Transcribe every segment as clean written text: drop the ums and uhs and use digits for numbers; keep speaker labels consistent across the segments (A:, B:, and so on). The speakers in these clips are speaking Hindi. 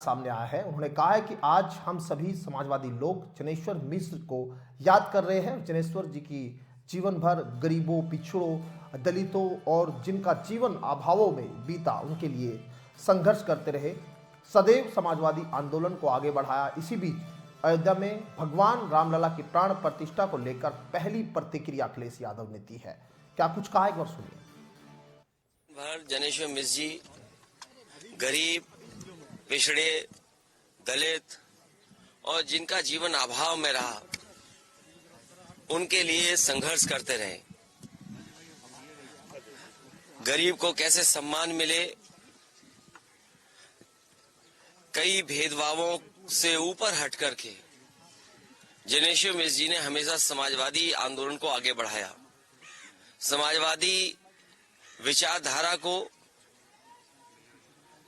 A: सामने आया है। उन्होंने कहा है कि आज हम सभी समाजवादी लोग जनेश्वर मिश्र को याद कर रहे हैं। जनेश्वर जी की जीवन भर गरीबों, पिछड़ों, दलितों और जिनका जीवन अभावों में बीता, उनके लिए संघर्ष करते रहे, सदैव समाजवादी आंदोलन को आगे बढ़ाया। इसी बीच अयोध्या में भगवान रामलला की प्राण प्रतिष्ठा को लेकर पहली प्रतिक्रिया अखिलेश यादव ने दी है। क्या कुछ कहा, एक बार सुनिए।
B: जनेश्वर मिश्र जी गरीब, पिछड़े, दलित और जिनका जीवन अभाव में रहा, उनके लिए संघर्ष करते रहे। गरीब को कैसे सम्मान मिले, कई भेदभावों से ऊपर हट करके जनेश्वर मिश्र जी ने हमेशा समाजवादी आंदोलन को आगे बढ़ाया। समाजवादी विचारधारा को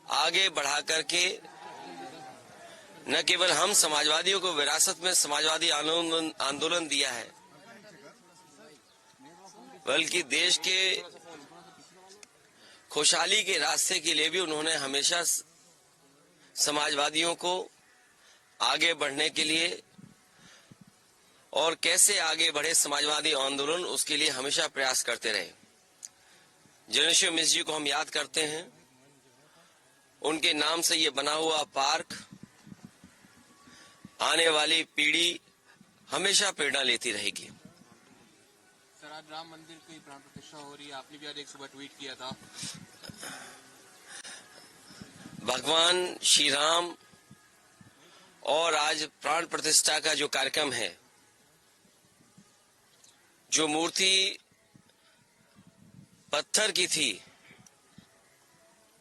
B: आगे बढ़ा करके न केवल हम समाजवादियों को विरासत में समाजवादी आंदोलन दिया है, बल्कि देश के खुशहाली के रास्ते के लिए भी उन्होंने हमेशा समाजवादियों को आगे बढ़ने के लिए और कैसे आगे बढ़े समाजवादी आंदोलन, उसके लिए हमेशा प्रयास करते रहे। जनेश्वर मिश्र जी को हम याद करते हैं। उनके नाम से ये बना हुआ पार्क आने वाली पीढ़ी हमेशा प्रेरणा लेती रहेगी।
C: सर, आज राम मंदिर की प्राण प्रतिष्ठा हो रही है, आपने भी आज एक सुबह ट्वीट किया था।
B: भगवान श्री राम और आज प्राण प्रतिष्ठा का जो कार्यक्रम है, जो मूर्ति पत्थर की थी,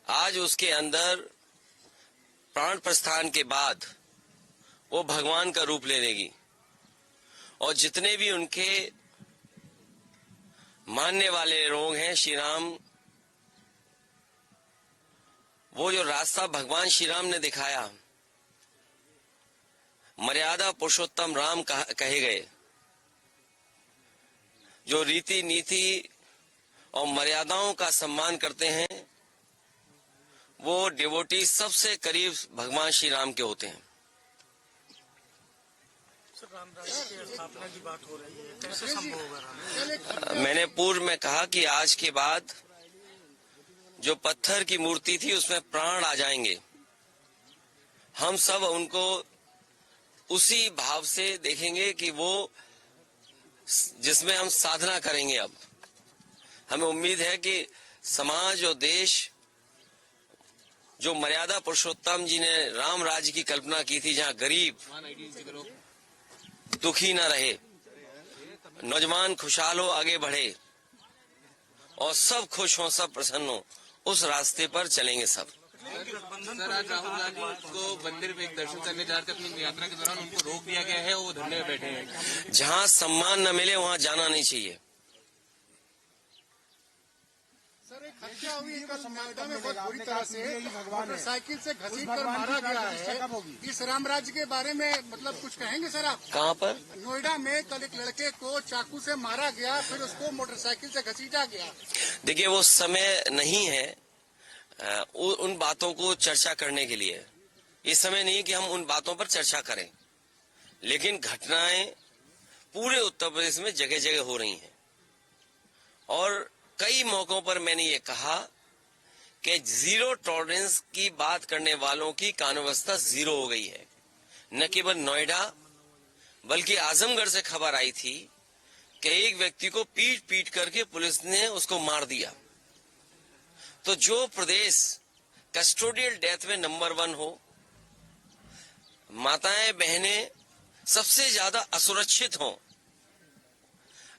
B: आज उसके अंदर प्राण प्रस्थान के बाद वो भगवान का रूप ले लेगी और जितने भी उनके मानने वाले लोग हैं श्री राम, वो जो रास्ता भगवान श्री राम ने दिखाया, मर्यादा पुरुषोत्तम राम कहे गए, जो रीति नीति और मर्यादाओं का सम्मान करते हैं, वो डिवोटी सबसे करीब भगवान श्री राम के होते हैं।
D: राम राज्य की स्थापना की बात हो रही है, कैसे संभव होगा?
B: मैंने पूर्व में कहा कि आज के बाद जो पत्थर की मूर्ति थी उसमें प्राण आ जाएंगे। हम सब उनको उसी भाव से देखेंगे कि वो जिसमें हम साधना करेंगे। अब हमें उम्मीद है कि समाज और देश, जो मर्यादा पुरुषोत्तम जी ने राम राज्य की कल्पना की थी, जहाँ गरीब दुखी न रहे, नौजवान खुशहाल हो, आगे बढ़े और सब खुश हो, सब प्रसन्न हो, उस रास्ते पर चलेंगे सब।
C: सर, आज राहुल गांधी को मंदिर में दर्शन करने जा रहे थे, अपनी यात्रा के दौरान उनको रोक दिया गया है, वो धरने में बैठे हैं।
B: जहाँ सम्मान न मिले वहाँ जाना नहीं चाहिए।
E: सर, एक हत्या हुई कल नोएडा में बहुत बुरी तरह से मोटरसाइकिल से घसीट कर मारा गया है। इस राम राज्य के बारे में मतलब कुछ कहेंगे सर आप?
B: कहाँ पर?
E: नोएडा में कल एक लड़के को चाकू से मारा गया, फिर उसको मोटरसाइकिल से घसीटा गया।
B: देखिए, वो समय नहीं है उन बातों को चर्चा करने के लिए। ये समय नहीं है कि हम उन बातों पर चर्चा करें, लेकिन घटनाएं पूरे उत्तर प्रदेश में जगह जगह हो रही हैं और कई मौकों पर मैंने ये कहा कि जीरो टॉलरेंस की बात करने वालों की कानून व्यवस्था जीरो हो गई है। न केवल नोएडा बल्कि आजमगढ़ से खबर आई थी कि एक व्यक्ति को पीट पीट करके पुलिस ने उसको मार दिया। तो जो प्रदेश कस्टोडियल डेथ में नंबर 1 हो, माताएं बहनें सबसे ज्यादा असुरक्षित हों,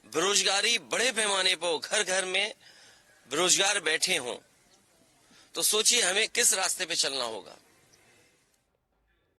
B: बेरोजगारी बड़े पैमाने पर, घर घर में बेरोजगार बैठे हों, तो सोचिए हमें किस रास्ते पे चलना होगा।